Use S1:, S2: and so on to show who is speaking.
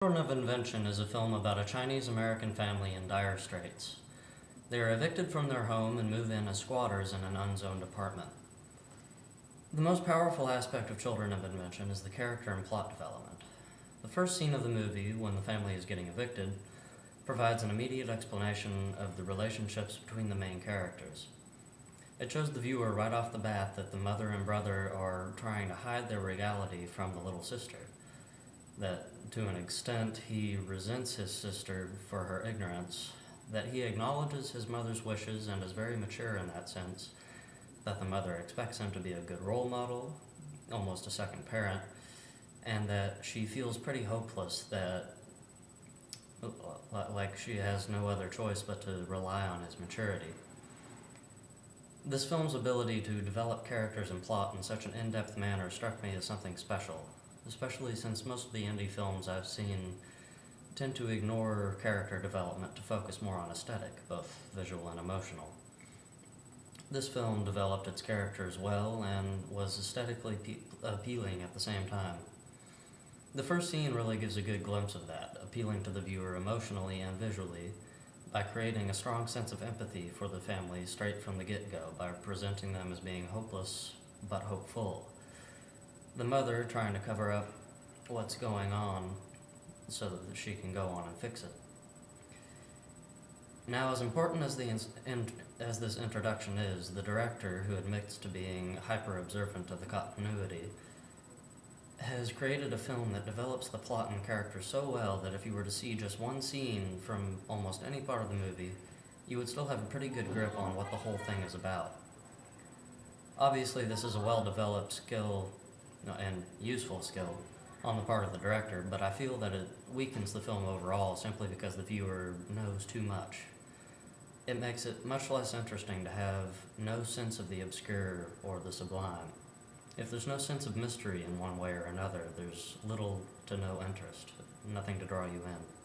S1: Children of Invention is a film about a Chinese-American family in dire straits. They are evicted from their home and move in as squatters in an unzoned apartment. The most powerful aspect of Children of Invention is the character and plot development. The first scene of the movie, when the family is getting evicted, provides an immediate explanation of the relationships between the main characters. It shows the viewer right off the bat that the mother and brother are trying to hide their reality from the little sister. That, to an extent, he resents his sister for her ignorance, that he acknowledges his mother's wishes and is very mature in that sense, that the mother expects him to be a good role model, almost a second parent, and that she feels pretty hopeless that, like she has no other choice but to rely on his maturity. This film's ability to develop characters and plot in such an in-depth manner struck me as something special, especially since most of the indie films I've seen tend to ignore character development to focus more on aesthetic, both visual and emotional. This film developed its characters well and was aesthetically appealing at the same time. The first scene really gives a good glimpse of that, appealing to the viewer emotionally and visually by creating a strong sense of empathy for the family straight from the get-go by presenting them as being hopeless but hopeful. The mother trying to cover up what's going on so that she can go on and fix it. Now, as important as this introduction is, the director, who admits to being hyper-observant of the continuity, has created a film that develops the plot and characters so well that if you were to see just one scene from almost any part of the movie, you would still have a pretty good grip on what the whole thing is about. Obviously, this is a well-developed skill and useful skill on the part of the director, but I feel that it weakens the film overall simply because the viewer knows too much. It makes it much less interesting to have no sense of the obscure or the sublime. If there's no sense of mystery in one way or another, there's little to no interest, nothing to draw you in.